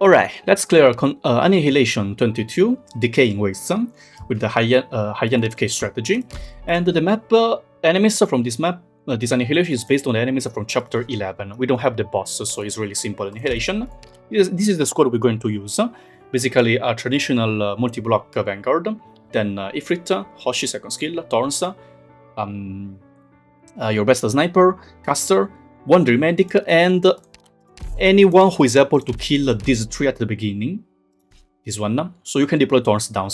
Alright, let's clear Annihilation 22, Decaying Wastes, with the high-end AFK strategy. And the map, enemies from this map, this Annihilation is based on the enemies from Chapter 11. We don't have the boss, so it's really simple Annihilation. This is the squad we're going to use. Basically a traditional multi-block Vanguard, then Ifrit, Hoshi second skill, Thorns, your best sniper, caster, Wandering Medic, and anyone who is able to kill this tree at the beginning. This one. So you can deploy Thorns down.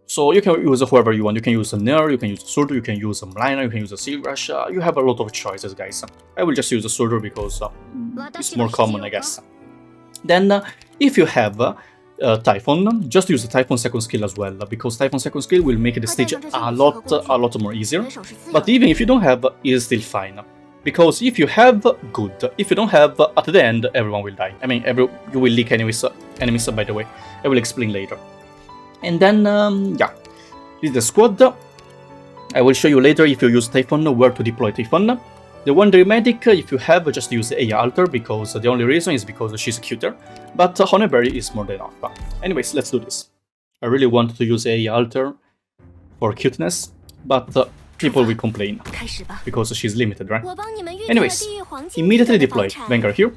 So you can use whoever you want. You can use a Nair, you can use a Surtur, you can use a Mliner, you can use a Silrush. You have a lot of choices, guys. I will just use a Surtur because it's more common, I guess. Then, if you have Typhon, just use the Typhon second skill as well, because Typhon second skill will make the stage a lot more easier. But even if you don't have, it's still fine. Because if you have, good. If you don't have, at the end, everyone will die. I mean, you will leak enemies, by the way. I will explain later. And then, yeah, this is the squad. I will show you later, if you use Typhon, where to deploy Typhon. The Wandering Medic, if you have, just use Aya Alter, because the only reason is because she's cuter. But Honeyberry is more than enough. Anyways, let's do this. I really want to use Aya Alter for cuteness, but people will complain, because she's limited, right? Anyways, immediately deploy Vanguard here,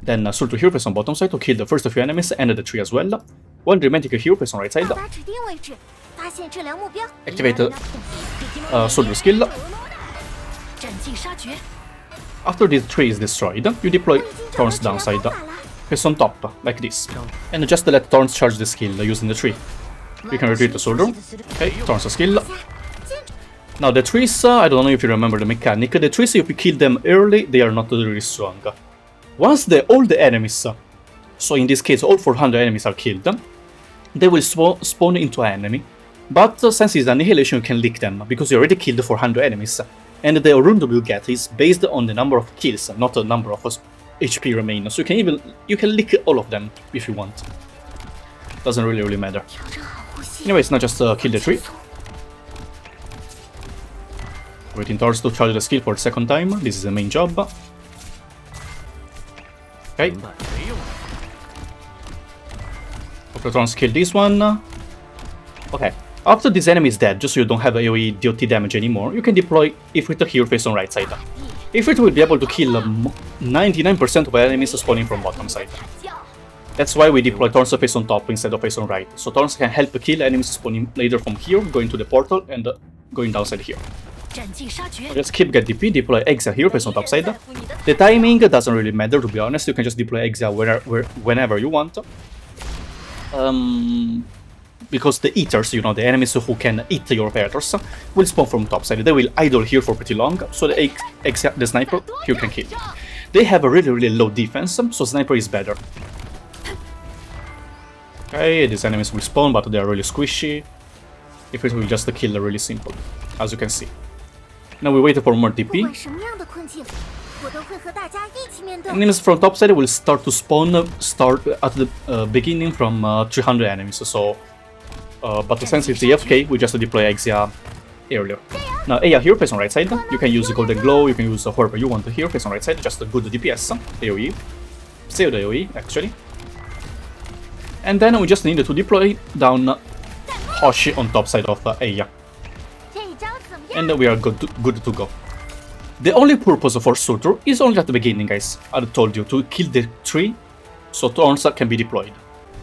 then Surtur here, press on bottom side to kill the first few enemies and the tree as well. Wandering Medic here, press on right side. Activate Surtur skill. After this tree is destroyed, you deploy Thorns downside, press on top, like this, and just let Thorns charge the skill using the tree. You can retreat the Surtur, okay, Thorns skill. Now the trees, I don't know if you remember the mechanic, the trees if you kill them early, they are not really strong. Once all the enemies, so in this case all 400 enemies are killed, they will spawn into an enemy. But since it's Annihilation, you can lick them, because you already killed 400 enemies. And the rune you get is based on the number of kills, not the number of HP remain. So you can lick all of them if you want. Doesn't really matter. Anyways, now just kill the tree. Waiting Thorns to charge the skill for the second time. This is the main job. Okay. After Thorns kill this one. Okay. After this enemy is dead, just so you don't have AoE DOT damage anymore, you can deploy Ifrit here face on right side. Ifrit will be able to kill 99% of enemies spawning from bottom side. That's why we deploy Thorns face on top instead of face on right. So Thorns can help kill enemies spawning later from here, going to the portal and going downside here. So just keep get DP, deploy Exia here face on top side. The timing doesn't really matter, to be honest. You can just deploy Exia whenever you want. Because the eaters, you know, the enemies who can eat your predators, will spawn from topside. They will idle here for pretty long, so the sniper here can kill. They have a really low defense, so sniper is better. Okay, these enemies will spawn, but they are really squishy. If it will just kill really simple, as you can see. Now we wait for more DP. Enemies from topside will start to spawn at the beginning from 300 enemies, so but since it's AFK, we just deploy Exia earlier. Now Aya here, face on right side. You can use Golden Glow, you can use whoever you want here, face on right side, just a good DPS, AoE. Pseudo AoE, actually. And then we just need to deploy down Hoshi on top side of Aya. And we are good to go. The only purpose for Surtur is only at the beginning, guys. I told you, to kill the tree, so Thorns can be deployed.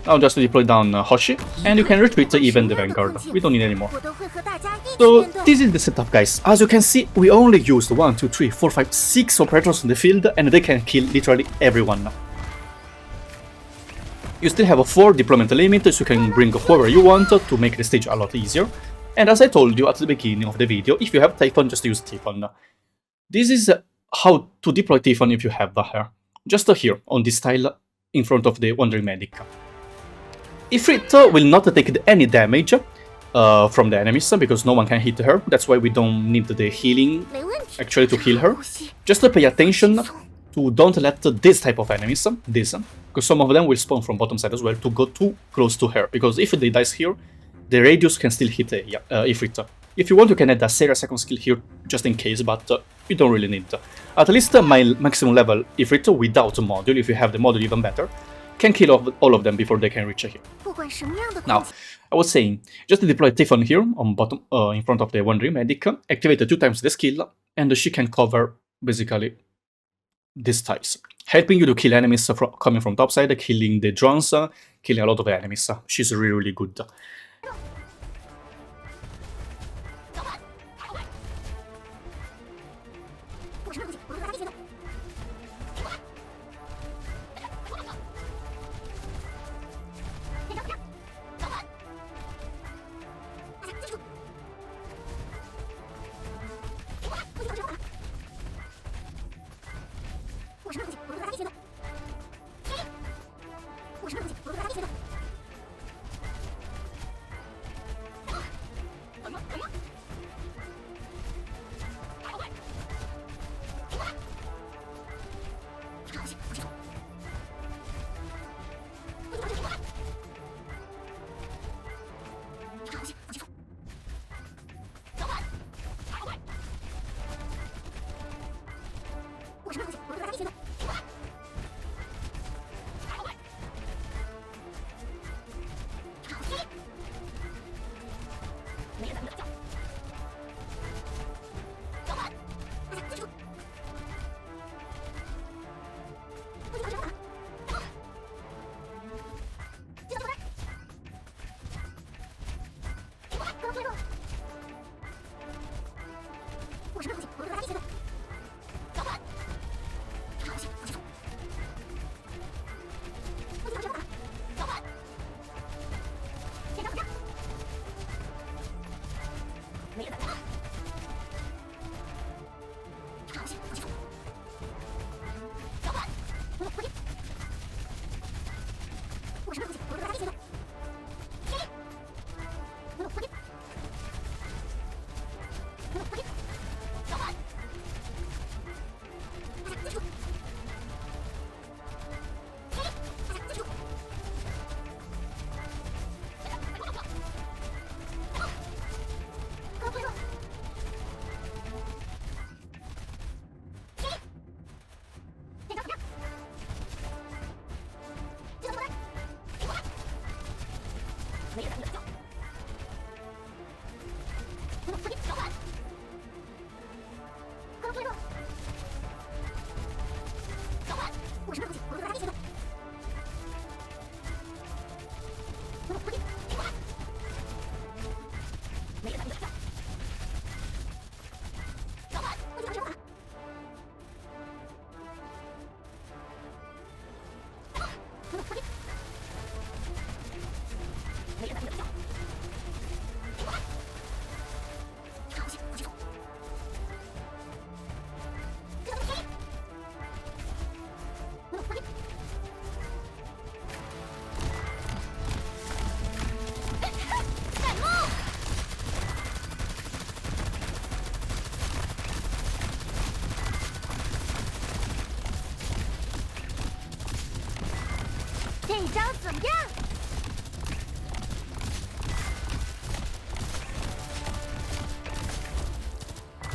Now just deploy down Hoshi, and you can retreat even the Vanguard. We don't need any more. So this is the setup, guys. As you can see, we only used 1, 2, 3, 4, 5, 6 operators in the field, and they can kill literally everyone. You still have a 4 deployment limit, so you can bring whoever you want to make the stage a lot easier. And as I told you at the beginning of the video, if you have Typhon, just use Typhon. This is how to deploy Typhon if you have her. Just here, on this tile, in front of the Wandering Medic. Ifrit will not take any damage from the enemies, because no one can hit her. That's why we don't need the healing, actually, to heal her. Just pay attention to don't let this type of enemies, because some of them will spawn from bottom side as well, to go too close to her. Because if they dies here, the radius can still hit Ifrit. If you want, you can add a Sarah second skill here, just in case, but you don't really need. At least my maximum level Ifrit without a module, if you have the module even better, can kill all of them before they can reach here. Now, I was saying, just deploy Typhon here on bottom, in front of the Wandering Medic, activate 2 times the skill, and she can cover basically these tiles, helping you to kill enemies coming from topside, killing the drones, killing a lot of enemies. She's really, really good.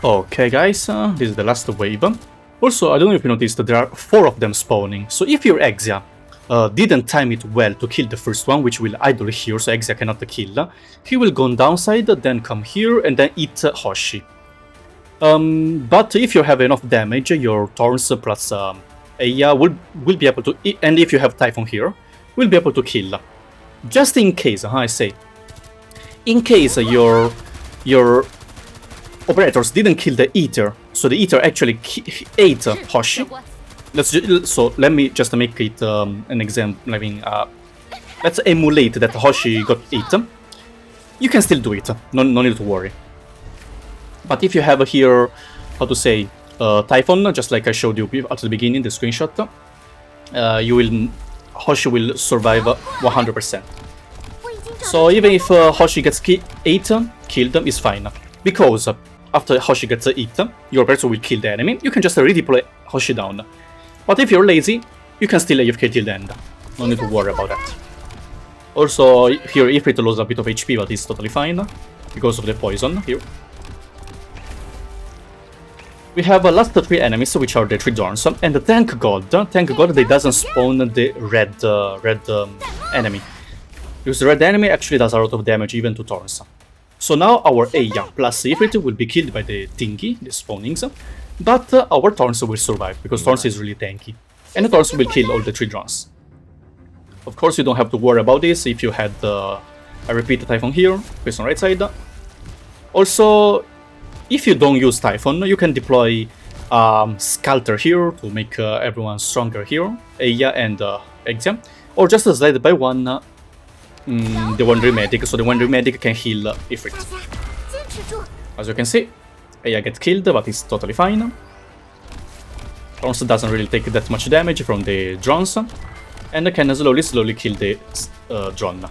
Okay guys, this is the last wave. Also, I don't know if you noticed, there are 4 of them spawning, so if your Exia didn't time it well to kill the first one, which will idle here, so Exia cannot kill, he will go on downside, then come here, and then eat Hoshi. But if you have enough damage, your Thorns plus Aya will be able to, and if you have Typhon here, will be able to kill. Just in case, I say, in case your operators didn't kill the Eater, so the Eater actually ate Hoshi. So let me just make it an example. I mean, let's emulate that Hoshi got eaten. You can still do it. No need to worry. But if you have here, how to say, Typhon, just like I showed you at the beginning, the screenshot, Hoshi will survive 100%. So even if Hoshi gets killed, is fine, because after Hoshi gets eaten, your person will kill the enemy. You can just redeploy Hoshi down. But if you're lazy, you can still AFK till the end. No need to worry about that. Also, here Ifrit loses a bit of HP, but it's totally fine because of the poison here. We have last 3 enemies, which are the 3 Dorns, and thank God they doesn't spawn the red enemy. Because the red enemy actually does a lot of damage even to Thorns. So now our Eya plus Ifrit will be killed by the Thingy, the spawnings, but our Thorns will survive, because Thorns is really tanky. And Thorns will kill all the 3 drones. Of course, you don't have to worry about this if you had a repeat Typhon here, based on right side. Also, if you don't use Typhon, you can deploy Scalter here to make everyone stronger here, Eya and Exia, or just slide by one the Wandering Medic, so the Wandering Medic can heal Ifrit. As you can see, Eya gets killed, but it's totally fine. Thorns doesn't really take that much damage from the drones, and can slowly kill the drone.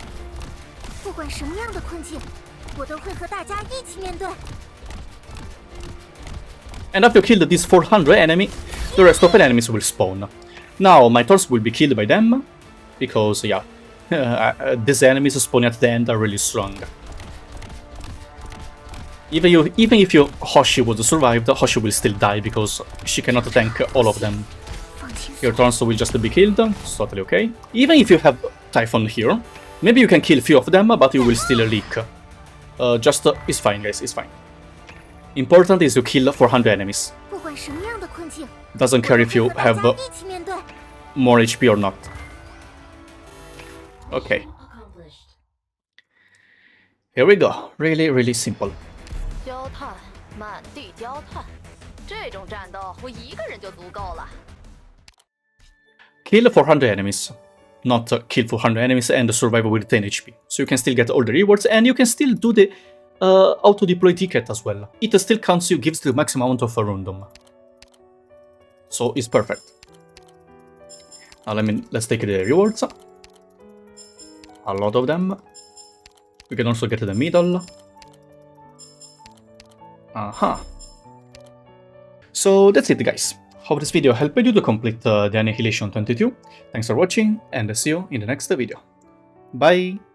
And after you kill this 400 enemy, the rest of the enemies will spawn. Now my Thorns will be killed by them, because yeah, these enemies spawning at the end are really strong. Even if your Hoshi would survive, Hoshi will still die because she cannot tank all of them. Your Thorns will just be killed, it's totally okay. Even if you have Typhon here, maybe you can kill a few of them, but you will still leak. It's fine, guys, it's fine. Important is to kill 400 enemies. Doesn't care if you have more HP or not. Okay. Here we go. Really simple. Kill 400 enemies. Not kill 400 enemies and survive with 10 HP. So you can still get all the rewards, and you can still do the auto-deploy ticket as well. It still counts you, gives the maximum amount of random. So it's perfect. Now let's take the rewards. A lot of them. We can also get the middle. So that's it, guys. Hope this video helped you to complete the Annihilation 22. Thanks for watching, and see you in the next video. Bye!